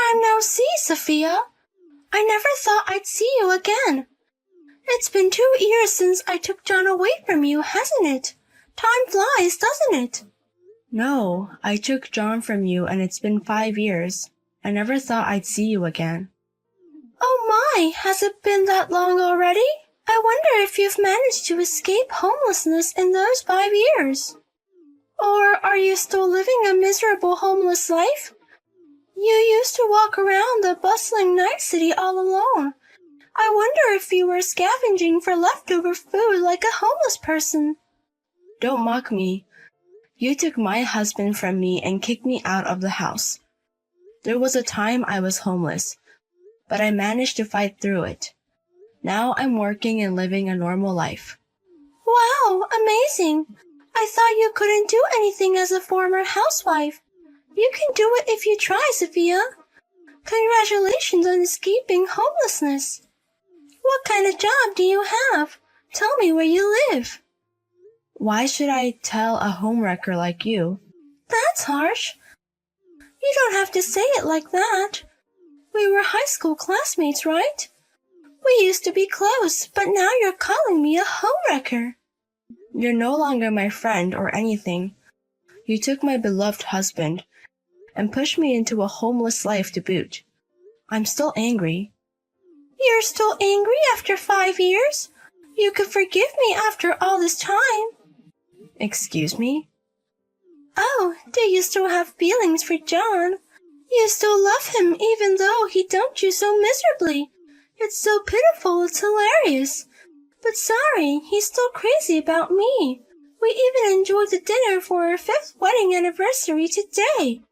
time no see, Sophia. I never thought I'd see you again. It's been 2 years since I took John away from you, hasn't it? Time flies, doesn't it? No, I took John from you and it's been 5 years. I never thought I'd see you again. Oh my, has it been that long already? I wonder if you've managed to escape homelessness in those 5 years. Or are you still living a miserable homeless life? You used to walk around the bustling night city all alone. I wonder if you were scavenging for leftover food like a homeless person. Don't mock me. You took my husband from me and kicked me out of the house. There was a time I was homeless, but I managed to fight through it. Now I'm working and living a normal life. Wow, amazing. I thought you couldn't do anything as a former housewife. You can do it if you try, Sophia. Congratulations on escaping homelessness. What kind of job do you have? Tell me where you live. Why should I tell a homewrecker like you? That's harsh. You don't have to say it like that. We were high school classmates, right? We used to be close, but now you're calling me a homewrecker. You're no longer my friend or anything. You took my beloved husband and pushed me into a homeless life to boot. I'm still angry. You're still angry after 5 years? You could forgive me after all this time. Excuse me? Oh, do you still have feelings for John? You still love him even though he dumped you so miserably. It's so pitiful, it's hilarious. But sorry, he's still crazy about me. We even enjoyed the dinner for our 5th wedding anniversary today.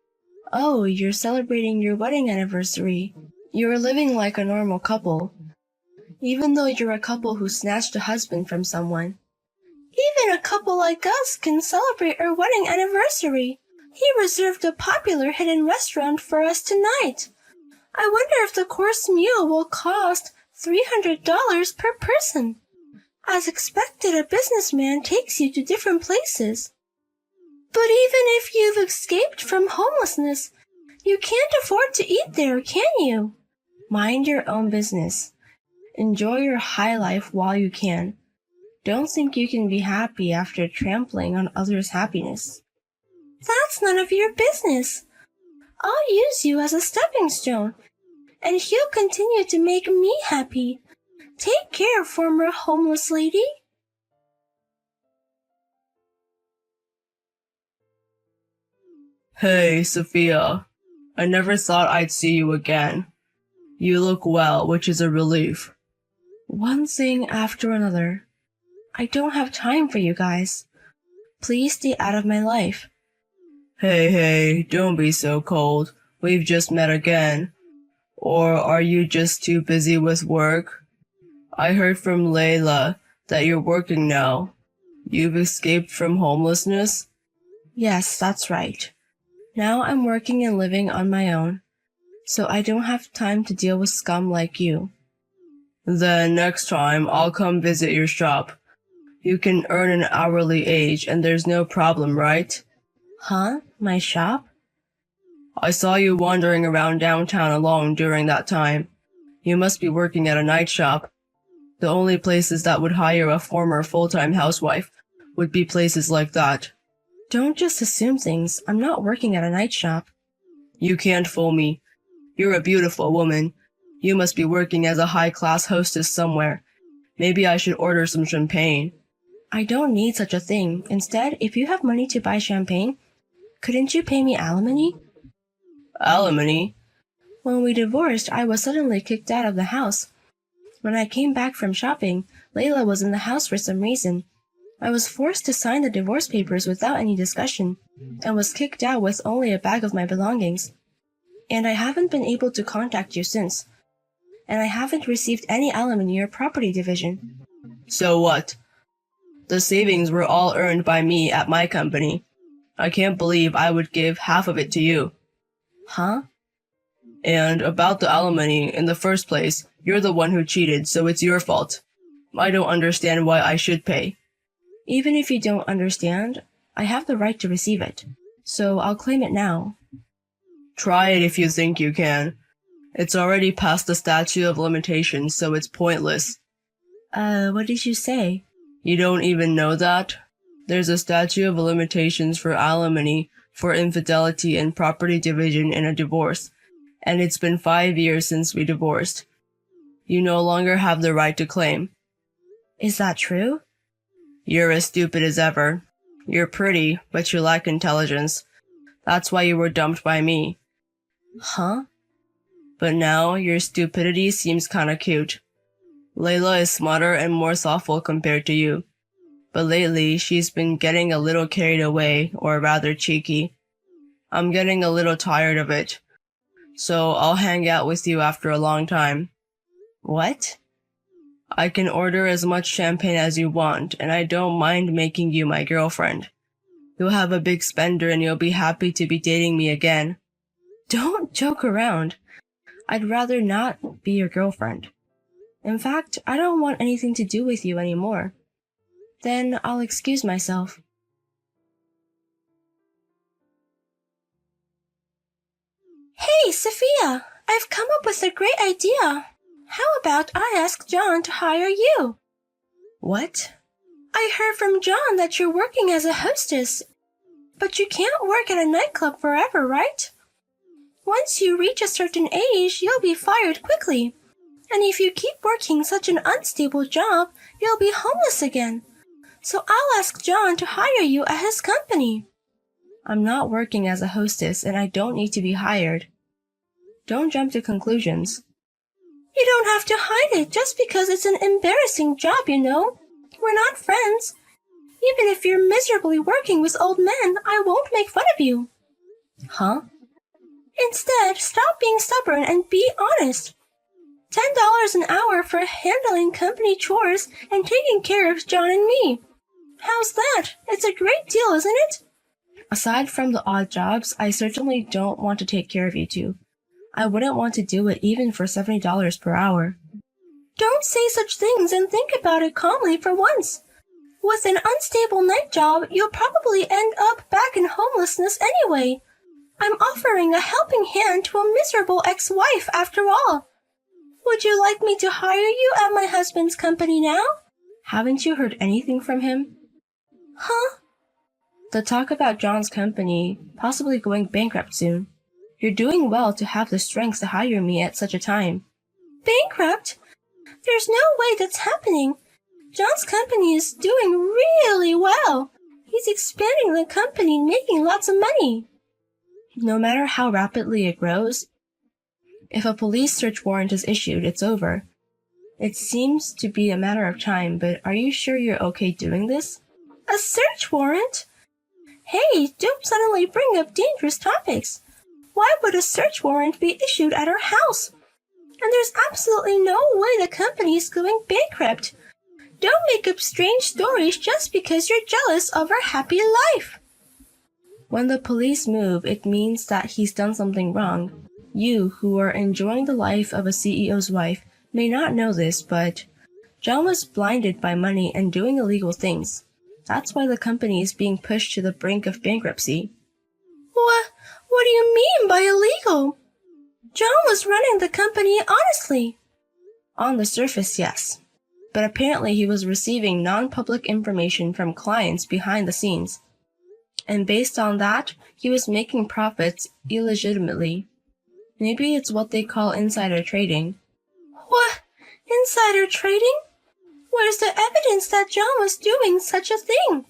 Oh, you're celebrating your wedding anniversary. You're living like a normal couple, even though you're a couple who snatched a husband from someone. Even a couple like us can celebrate our wedding anniversary. He reserved a popular hidden restaurant for us tonight. I wonder if the course meal will cost $300 per person. As expected, a businessman takes you to different places. But even if you've escaped from homelessness, you can't afford to eat there, can you? Mind your own business. Enjoy your high life while you can. Don't think you can be happy after trampling on others' happiness. That's none of your business. I'll use you as a stepping stone, and he'll continue to make me happy. Take care, former homeless lady. Hey, Sophia. I never thought I'd see you again. You look well, which is a relief. One thing after another. I don't have time for you guys. Please stay out of my life. Hey, don't be so cold. We've just met again. Or are you just too busy with work? I heard from Layla that you're working now. You've escaped from homelessness? Yes, that's right. Now I'm working and living on my own, so I don't have time to deal with scum like you. Then next time I'll come visit your shop. You can earn an hourly wage and there's no problem, right? Huh? My shop? I saw you wandering around downtown alone during that time. You must be working at a night shop. The only places that would hire a former full-time housewife would be places like that. Don't just assume things. I'm not working at a night shop. You can't fool me. You're a beautiful woman. You must be working as a high-class hostess somewhere. Maybe I should order some champagne. I don't need such a thing. Instead, if you have money to buy champagne, couldn't you pay me alimony? Alimony? When we divorced, I was suddenly kicked out of the house. When I came back from shopping, Layla was in the house for some reason. I was forced to sign the divorce papers without any discussion, and was kicked out with only a bag of my belongings. And I haven't been able to contact you since. And I haven't received any alimony or property division. So what? The savings were all earned by me at my company. I can't believe I would give half of it to you. Huh? And about the alimony, in the first place, you're the one who cheated, so it's your fault. I don't understand why I should pay. Even if you don't understand, I have the right to receive it, so I'll claim it now. Try it if you think you can. It's already past the statute of limitations, so it's pointless. What did you say? You don't even know that? There's a statute of limitations for alimony, for infidelity and property division in a divorce, and it's been 5 years since we divorced. You no longer have the right to claim. Is that true? You're as stupid as ever. You're pretty, but you lack intelligence. That's why you were dumped by me. Huh? But now, your stupidity seems kinda cute. Layla is smarter and more thoughtful compared to you. But lately, she's been getting a little carried away, or rather cheeky. I'm getting a little tired of it. So I'll hang out with you after a long time. What? I can order as much champagne as you want, and I don't mind making you my girlfriend. You'll have a big spender and you'll be happy to be dating me again. Don't joke around. I'd rather not be your girlfriend. In fact, I don't want anything to do with you anymore. Then I'll excuse myself. Hey, Sophia! I've come up with a great idea. How about I ask John to hire you? What? I heard from John that you're working as a hostess. But you can't work at a nightclub forever, right? Once you reach a certain age, you'll be fired quickly. And if you keep working such an unstable job, you'll be homeless again. So I'll ask John to hire you at his company. I'm not working as a hostess and I don't need to be hired. Don't jump to conclusions. You don't have to hide it just because it's an embarrassing job, you know. We're not friends. Even if you're miserably working with old men, I won't make fun of you. Huh? Instead, stop being stubborn and be honest. $10 an hour for handling company chores and taking care of John and me. How's that? It's a great deal, isn't it? Aside from the odd jobs, I certainly don't want to take care of you two. I wouldn't want to do it even for $70 per hour. Don't say such things and think about it calmly for once. With an unstable night job, you'll probably end up back in homelessness anyway. I'm offering a helping hand to a miserable ex-wife after all. Would you like me to hire you at my husband's company now? Haven't you heard anything from him? Huh? The talk about John's company possibly going bankrupt soon. You're doing well to have the strength to hire me at such a time. Bankrupt? There's no way that's happening. John's company is doing really well. He's expanding the company and making lots of money. No matter how rapidly it grows, if a police search warrant is issued, it's over. It seems to be a matter of time, but are you sure you're okay doing this? A search warrant? Hey, don't suddenly bring up dangerous topics. Why would a search warrant be issued at our house? And there's absolutely no way the company is going bankrupt. Don't make up strange stories just because you're jealous of our happy life. When the police move, it means that he's done something wrong. You, who are enjoying the life of a CEO's wife, may not know this, but John was blinded by money and doing illegal things. That's why the company is being pushed to the brink of bankruptcy. What do you mean by illegal? John was running the company honestly. On the surface, yes. But apparently he was receiving non-public information from clients behind the scenes. And based on that, he was making profits illegitimately. Maybe it's what they call insider trading. What? Insider trading? Where's the evidence that John was doing such a thing?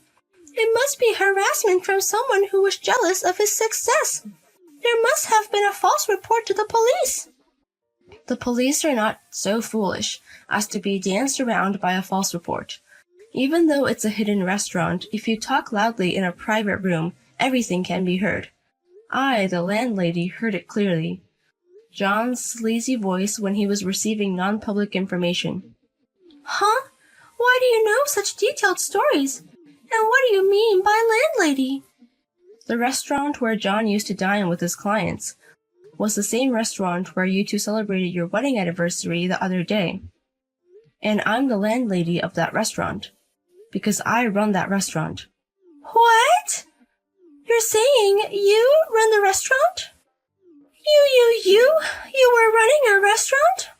It must be harassment from someone who was jealous of his success. There must have been a false report to the police. The police are not so foolish as to be danced around by a false report. Even though it's a hidden restaurant, if you talk loudly in a private room, everything can be heard. I, the landlady, heard it clearly. John's sleazy voice when he was receiving non-public information. Huh? Why do you know such detailed stories? And what do you mean by landlady? The restaurant where John used to dine with his clients was the same restaurant where you two celebrated your wedding anniversary the other day. And I'm the landlady of that restaurant, because I run that restaurant. What? You're saying you run the restaurant? You were running restaurant?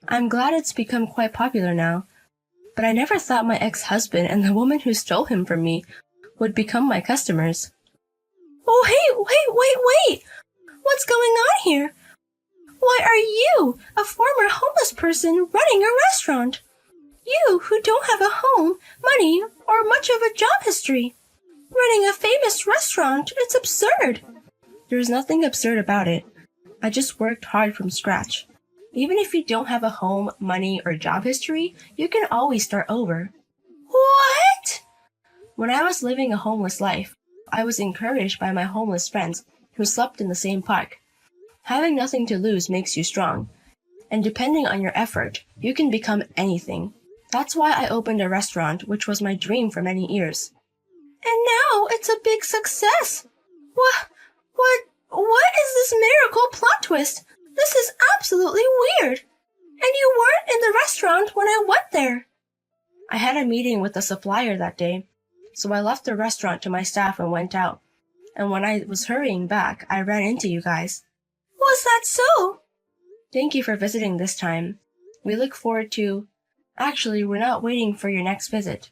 I'm glad it's become quite popular now, but I never thought my ex-husband and the woman who stole him from me would become my customers. Oh, hey, wait! What's going on here? Why are you, a former homeless person, running a restaurant? You who don't have a home, money, or much of a job history. Running a famous restaurant, it's absurd. There's nothing absurd about it. I just worked hard from scratch. Even if you don't have a home, money, or job history, you can always start over. What? When I was living a homeless life, I was encouraged by my homeless friends who slept in the same park. Having nothing to lose makes you strong. And depending on your effort, you can become anything. That's why I opened a restaurant, which was my dream for many years. And now it's a big success. What is this miracle plot twist? This is absolutely weird. And you weren't in the restaurant when I went there. I had a meeting with the supplier that day, so I left the restaurant to my staff and went out. And when I was hurrying back, I ran into you guys. Was that so? Thank you for visiting this time. We look forward to... Actually, we're not waiting for your next visit.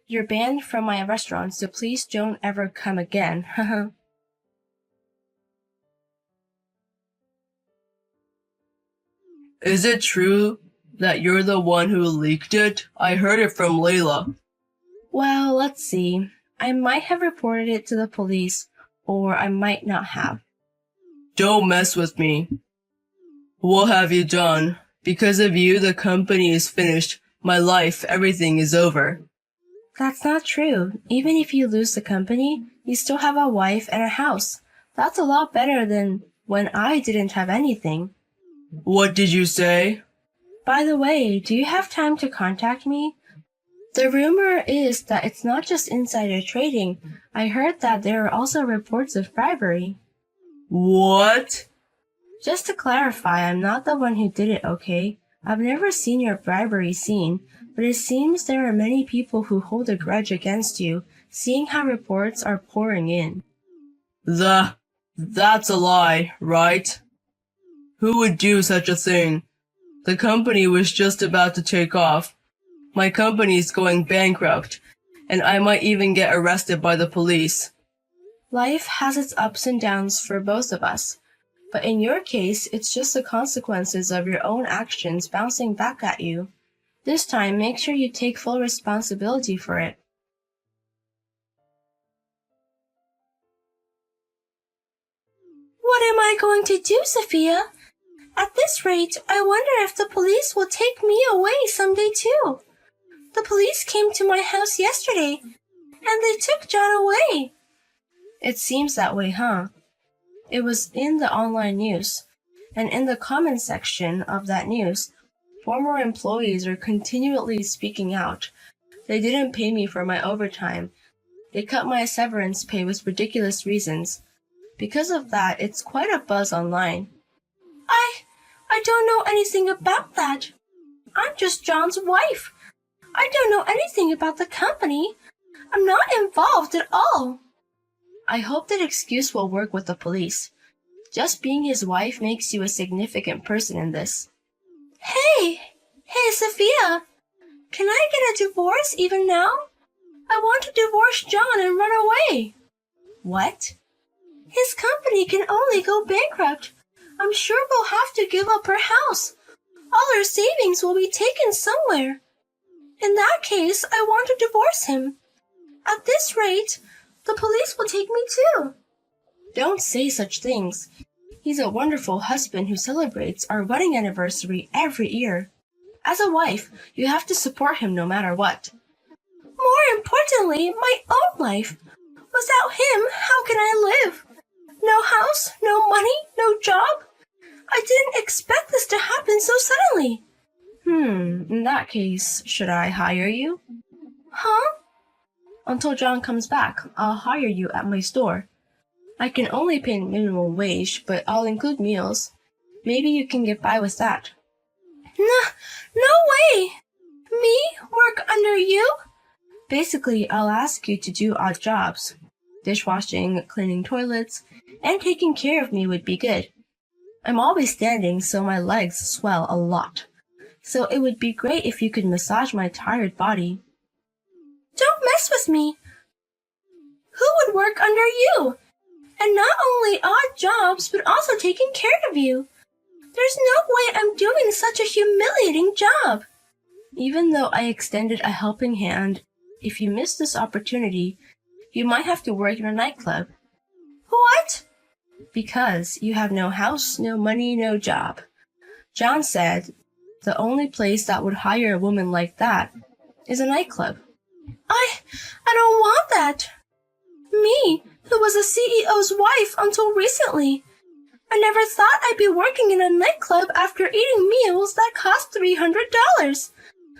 You're banned from my restaurant, so please don't ever come again. Haha. Is it true that you're the one who leaked it? I heard it from Layla. Well, let's see. I might have reported it to the police, or I might not have. Don't mess with me. What have you done? Because of you, the company is finished. My life, everything is over. That's not true. Even if you lose the company, you still have a wife and a house. That's a lot better than when I didn't have anything. What did you say? By the way, do you have time to contact me? The rumor is that it's not just insider trading. I heard that there are also reports of bribery. What? Just to clarify, I'm not the one who did it, okay? I've never seen your bribery scene, but it seems there are many people who hold a grudge against you, seeing how reports are pouring in. That's a lie, right? Who would do such a thing? The company was just about to take off. My company's going bankrupt, and I might even get arrested by the police. Life has its ups and downs for both of us, but in your case, it's just the consequences of your own actions bouncing back at you. This time, make sure you take full responsibility for it. What am I going to do, Sophia? At this rate, I wonder if the police will take me away someday too. The police came to my house yesterday, and they took John away. It seems that way, huh? It was in the online news, and in the comment section of that news, former employees are continually speaking out. They didn't pay me for my overtime. They cut my severance pay with ridiculous reasons. Because of that, it's quite a buzz online. I don't know anything about that. I'm just John's wife. I don't know anything about the company. I'm not involved at all. I hope that excuse will work with the police. Just being his wife makes you a significant person in this. Hey, Sophia. Can I get a divorce even now? I want to divorce John and run away. What? His company can only go bankrupt. I'm sure we'll have to give up our house. All our savings will be taken somewhere. In that case, I want to divorce him. At this rate, the police will take me too. Don't say such things. He's a wonderful husband who celebrates our wedding anniversary every year. As a wife, you have to support him no matter what. More importantly, my own life. Without him, how can I live? No house, no money, no job. I didn't expect this to happen so suddenly. In that case, should I hire you? Huh? Until John comes back, I'll hire you at my store. I can only pay minimum wage, but I'll include meals. Maybe you can get by with that. No way! Me work under you? Basically, I'll ask you to do odd jobs. Dishwashing, cleaning toilets, and taking care of me would be good. I'm always standing, so my legs swell a lot. So it would be great if you could massage my tired body. Don't mess with me. Who would work under you? And not only odd jobs, but also taking care of you. There's no way I'm doing such a humiliating job. Even though I extended a helping hand, if you miss this opportunity, you might have to work in a nightclub. What? Because you have no house, no money, no job. John said the only place that would hire a woman like that is a nightclub. I don't want that. Me, who was a CEO's wife until recently. I never thought I'd be working in a nightclub after eating meals that cost $300.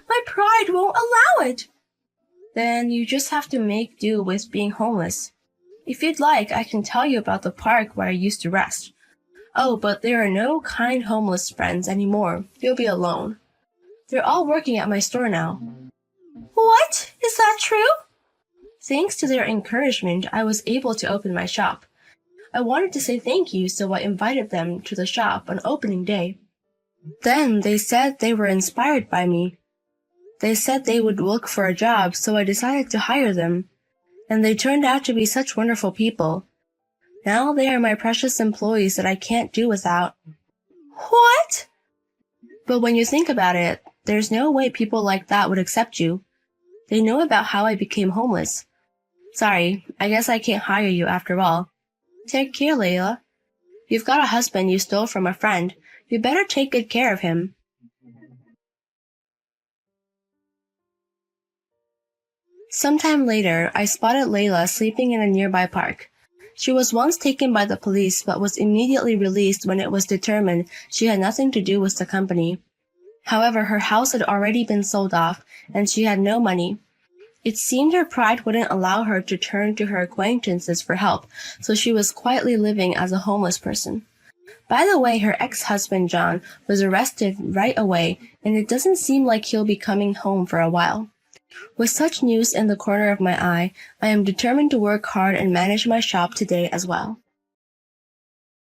My pride won't allow it. Then you just have to make do with being homeless. If you'd like, I can tell you about the park where I used to rest. Oh, but there are no kind homeless friends anymore. You'll be alone. They're all working at my store now. What? Is that true? Thanks to their encouragement, I was able to open my shop. I wanted to say thank you, so I invited them to the shop on opening day. Then they said they were inspired by me. They said they would look for a job, so I decided to hire them. And they turned out to be such wonderful people. Now they are my precious employees that I can't do without. What? But when you think about it, there's no way people like that would accept you. They know about how I became homeless. Sorry, I guess I can't hire you after all. Take care, Layla. You've got a husband you stole from a friend. You better take good care of him. Sometime later, I spotted Layla sleeping in a nearby park. She was once taken by the police but was immediately released when it was determined she had nothing to do with the company. However, her house had already been sold off, and she had no money. It seemed her pride wouldn't allow her to turn to her acquaintances for help, so she was quietly living as a homeless person. By the way, her ex-husband John was arrested right away, and it doesn't seem like he'll be coming home for a while. With such news in the corner of my eye, I am determined to work hard and manage my shop today as well.